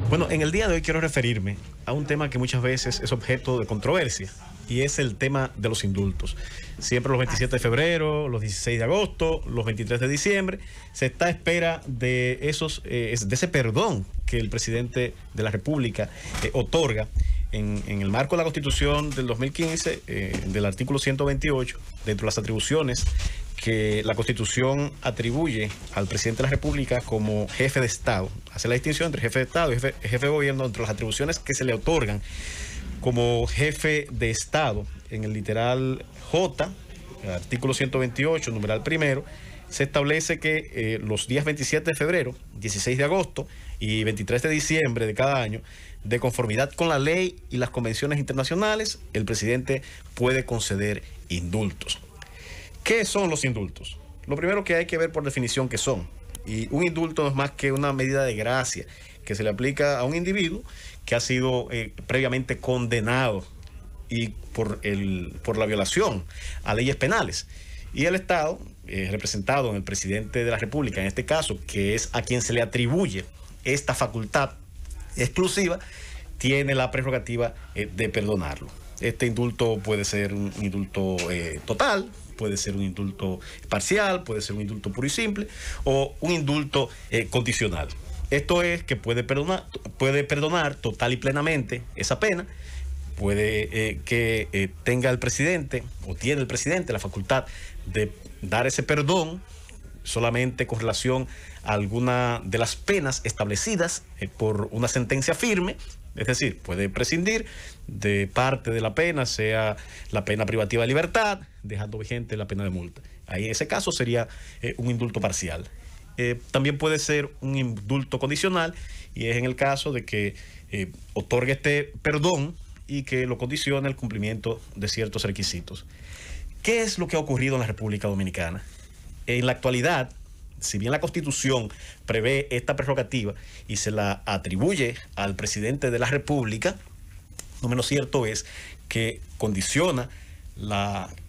Bueno, en el día de hoy quiero referirme a un tema que muchas veces es objeto de controversia y es el tema de los indultos. Siempre los 27 de febrero, los 16 de agosto, los 23 de diciembre, se está a espera de de ese perdón que el presidente de la República otorga en el marco de la Constitución del 2015, del artículo 128, dentro de las atribuciones que la Constitución atribuye al presidente de la República como jefe de Estado. Hace la distinción entre jefe de Estado y jefe de gobierno entre las atribuciones que se le otorgan como jefe de Estado. En el literal J, artículo 128, numeral primero, se establece que los días 27 de febrero, 16 de agosto y 23 de diciembre de cada año, de conformidad con la ley y las convenciones internacionales, el presidente puede conceder indultos. ¿Qué son los indultos? Lo primero que hay que ver por definición qué son. Y un indulto no es más que una medida de gracia que se le aplica a un individuo que ha sido previamente condenado y por la violación a leyes penales. Y el Estado, representado en el presidente de la República, en este caso, que es a quien se le atribuye esta facultad exclusiva, tiene la prerrogativa de perdonarlo. Este indulto puede ser un indulto total, puede ser un indulto parcial, puede ser un indulto puro y simple o un indulto condicional. Esto es que puede perdonar total y plenamente esa pena, puede que tenga el presidente o tiene el presidente la facultad de dar ese perdón solamente con relación a alguna de las penas establecidas por una sentencia firme. Es decir, puede prescindir de parte de la pena, sea la pena privativa de libertad, dejando vigente la pena de multa. Ahí en ese caso sería un indulto parcial. También puede ser un indulto condicional, y es en el caso de que otorgue este perdón y que lo condicione el cumplimiento de ciertos requisitos. ¿Qué es lo que ha ocurrido en la República Dominicana? En la actualidad, si bien la Constitución prevé esta prerrogativa y se la atribuye al presidente de la República, no menos cierto es que condiciona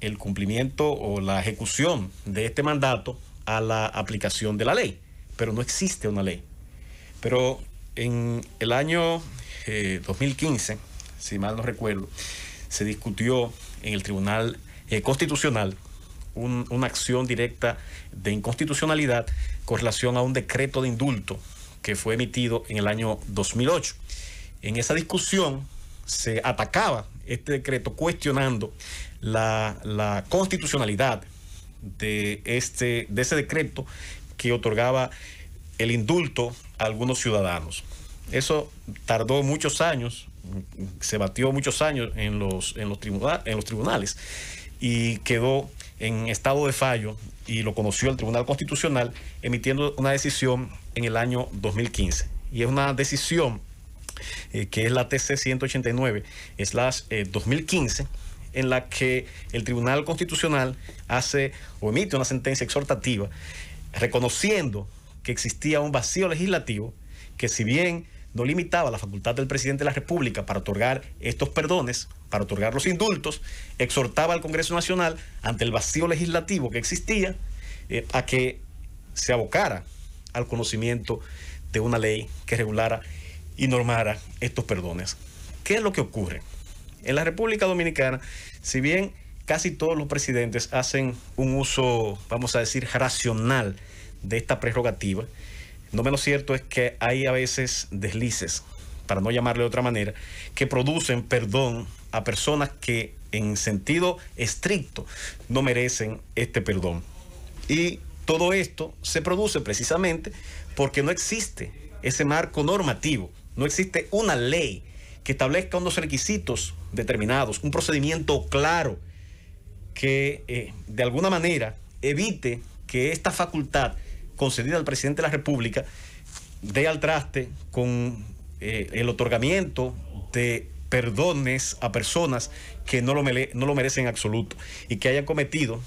el cumplimiento o la ejecución de este mandato a la aplicación de la ley, pero no existe una ley. Pero en el año 2015, si mal no recuerdo, se discutió en el Tribunal Constitucional una acción directa de inconstitucionalidad con relación a un decreto de indulto que fue emitido en el año 2008. En esa discusión se atacaba este decreto cuestionando la constitucionalidad de ese decreto que otorgaba el indulto a algunos ciudadanos. Eso tardó muchos años, se batió muchos años en los tribunales y quedó en estado de fallo, y lo conoció el Tribunal Constitucional emitiendo una decisión en el año 2015. Y es una decisión que es la TC 189/2015, en la que el Tribunal Constitucional emite una sentencia exhortativa reconociendo que existía un vacío legislativo que, si bien no limitaba la facultad del presidente de la República para otorgar estos perdones, para otorgar los indultos, exhortaba al Congreso Nacional, ante el vacío legislativo que existía, a que se abocara al conocimiento de una ley que regulara y normara estos perdones. ¿Qué es lo que ocurre? En la República Dominicana, si bien casi todos los presidentes hacen un uso, vamos a decir, racional de esta prerrogativa, no menos cierto es que hay a veces deslices, para no llamarle de otra manera, que producen perdón a personas que en sentido estricto no merecen este perdón. Y todo esto se produce precisamente porque no existe ese marco normativo, no existe una ley que establezca unos requisitos determinados, un procedimiento claro que de alguna manera evite que esta facultad concedida al presidente de la República dé al traste con el otorgamiento de perdones a personas que no lo merecen en absoluto y que hayan cometido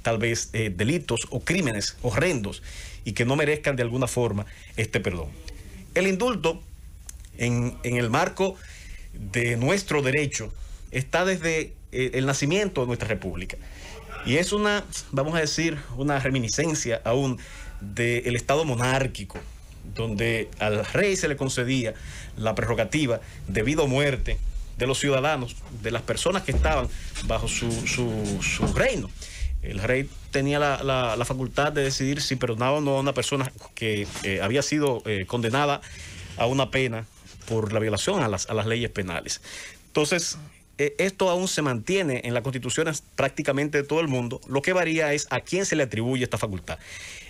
tal vez delitos o crímenes horrendos y que no merezcan de alguna forma este perdón. El indulto, en el marco de nuestro derecho, está desde el nacimiento de nuestra República. Y es vamos a decir, una reminiscencia aún del Estado monárquico donde al rey se le concedía la prerrogativa de vida o muerte de los ciudadanos, de las personas que estaban bajo su reino. El rey tenía la facultad de decidir si perdonaba o no a una persona que había sido condenada a una pena por la violación a las leyes penales. Entonces, esto aún se mantiene en las constituciones prácticamente de todo el mundo. Lo que varía es a quién se le atribuye esta facultad.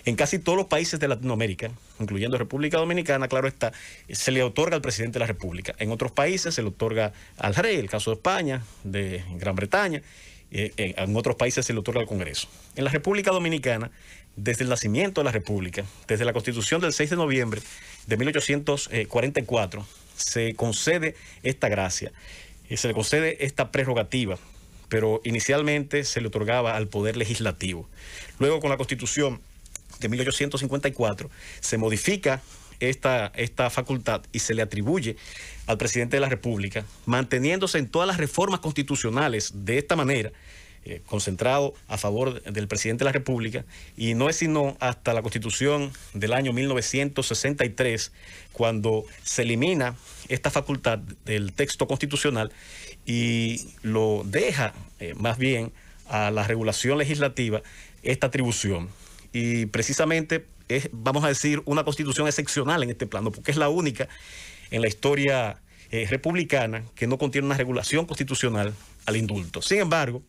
En casi todos los países de Latinoamérica, incluyendo República Dominicana, claro está, se le otorga al presidente de la República. En otros países se le otorga al rey, el caso de España, de Gran Bretaña. En otros países se le otorga al Congreso. En la República Dominicana, desde el nacimiento de la República, desde la Constitución del 6 de noviembre de 1844, se concede esta gracia. Se le concede esta prerrogativa, pero inicialmente se le otorgaba al Poder Legislativo. Luego, con la Constitución de 1854, se modifica esta facultad y se le atribuye al presidente de la República, manteniéndose en todas las reformas constitucionales de esta manera, concentrado a favor del presidente de la República, y no es sino hasta la Constitución del año 1963 cuando se elimina esta facultad del texto constitucional y lo deja más bien a la regulación legislativa esta atribución. Y precisamente es, vamos a decir, una constitución excepcional en este plano, porque es la única en la historia republicana que no contiene una regulación constitucional al indulto. Sin embargo,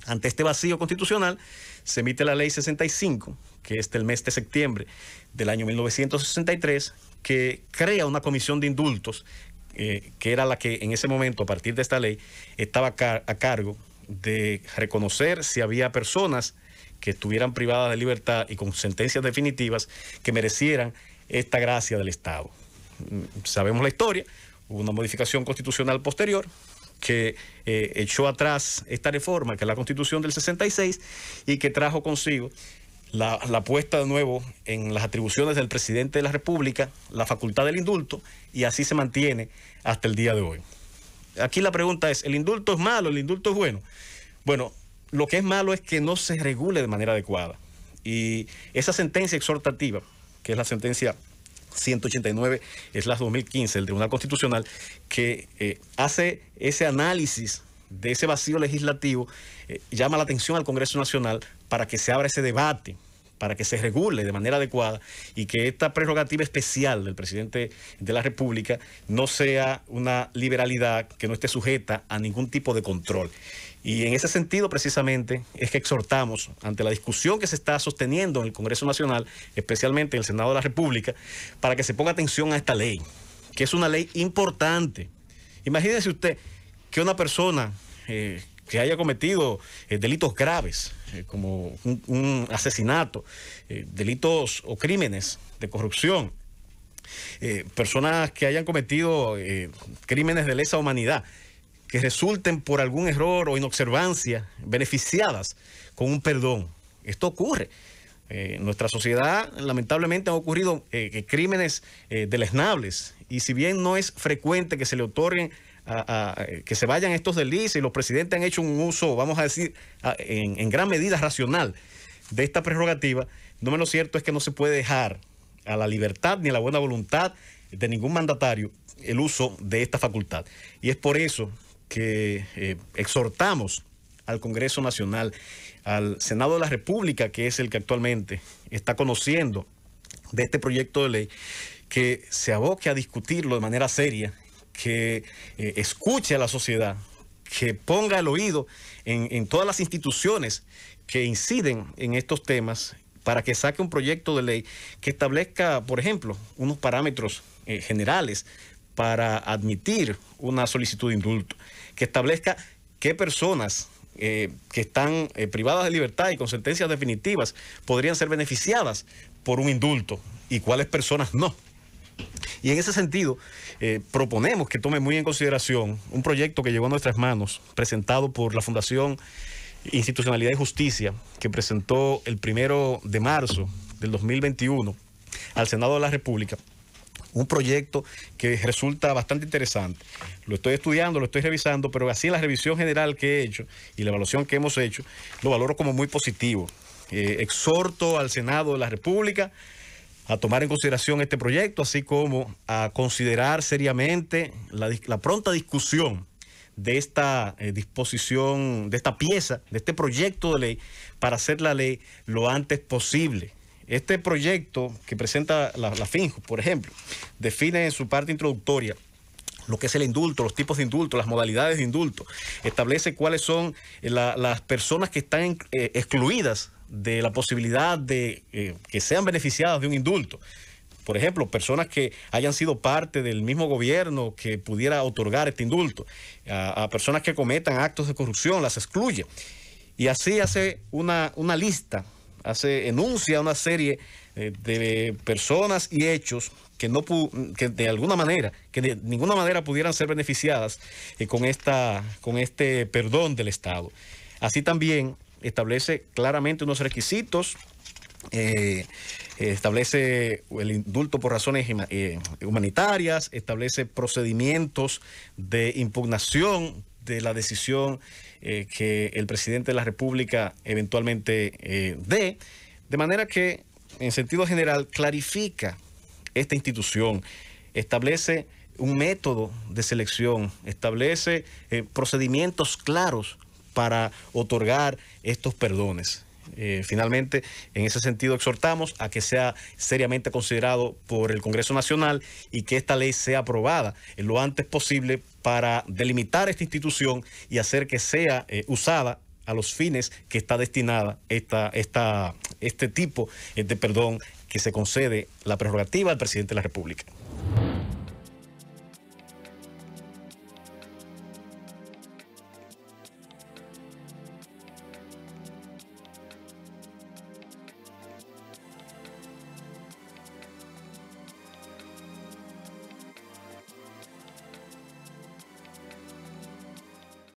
ante este vacío constitucional, se emite la Ley 65, que es del mes de septiembre del año 1963, que crea una comisión de indultos, que era la que en ese momento, a partir de esta ley, estaba a cargo de reconocer si había personas que estuvieran privadas de libertad y con sentencias definitivas que merecieran esta gracia del Estado. Sabemos la historia, hubo una modificación constitucional posterior que echó atrás esta reforma, que es la Constitución del 66, y que trajo consigo la puesta de nuevo en las atribuciones del presidente de la República, la facultad del indulto, y así se mantiene hasta el día de hoy. Aquí la pregunta es, ¿el indulto es malo? ¿El indulto es bueno? Bueno, lo que es malo es que no se regule de manera adecuada. Y esa sentencia exhortativa, que es la sentencia 189/2015 del Tribunal Constitucional, que hace ese análisis de ese vacío legislativo, llama la atención al Congreso Nacional para que se abra ese debate, para que se regule de manera adecuada y que esta prerrogativa especial del presidente de la República no sea una liberalidad que no esté sujeta a ningún tipo de control. Y en ese sentido, precisamente, es que exhortamos, ante la discusión que se está sosteniendo en el Congreso Nacional, especialmente en el Senado de la República, para que se ponga atención a esta ley, que es una ley importante. Imagínese usted que una persona que haya cometido delitos graves, como un asesinato, delitos o crímenes de corrupción, personas que hayan cometido crímenes de lesa humanidad, que resulten por algún error o inobservancia beneficiadas con un perdón. Esto ocurre. En nuestra sociedad, lamentablemente, han ocurrido crímenes deleznables, y si bien no es frecuente que se le otorguen que se vayan estos delitos, y los presidentes han hecho un uso, vamos a decir, en gran medida racional de esta prerrogativa, no menos cierto es que no se puede dejar a la libertad ni a la buena voluntad de ningún mandatario el uso de esta facultad. Y es por eso que exhortamos al Congreso Nacional, al Senado de la República, que es el que actualmente está conociendo de este proyecto de ley, que se aboque a discutirlo de manera seria, que escuche a la sociedad, que ponga el oído en todas las instituciones que inciden en estos temas, para que saque un proyecto de ley que establezca, por ejemplo, unos parámetros generales para admitir una solicitud de indulto, que establezca qué personas que están privadas de libertad y con sentencias definitivas podrían ser beneficiadas por un indulto y cuáles personas no. Y en ese sentido, proponemos que tome muy en consideración un proyecto que llegó a nuestras manos, presentado por la Fundación Institucionalidad y Justicia, que presentó el 1 de marzo del 2021 al Senado de la República. Un proyecto que resulta bastante interesante. Lo estoy estudiando, lo estoy revisando, pero así en la revisión general que he hecho y la evaluación que hemos hecho, lo valoro como muy positivo. Exhorto al Senado de la República a tomar en consideración este proyecto, así como a considerar seriamente la pronta discusión de esta disposición, de esta pieza, de este proyecto de ley, para hacer la ley lo antes posible. Este proyecto que presenta la FINJU, por ejemplo, define en su parte introductoria lo que es el indulto, los tipos de indulto, las modalidades de indulto, establece cuáles son las personas que están excluidas de la posibilidad de que sean beneficiadas de un indulto. Por ejemplo, personas que hayan sido parte del mismo gobierno que pudiera otorgar este indulto, a personas que cometan actos de corrupción, las excluye. Y así hace una lista, enuncia una serie de personas y hechos que de ninguna manera pudieran ser beneficiadas con este perdón del Estado. Así también establece claramente unos requisitos. Establece el indulto por razones humanitarias, establece procedimientos de impugnación de la decisión que el presidente de la República eventualmente dé, de manera que en sentido general clarifica esta institución, establece un método de selección, establece procedimientos claros para otorgar estos perdones. Finalmente, en ese sentido, exhortamos a que sea seriamente considerado por el Congreso Nacional y que esta ley sea aprobada lo antes posible para delimitar esta institución y hacer que sea usada a los fines que está destinada este tipo de perdón que se concede la prerrogativa al presidente de la República.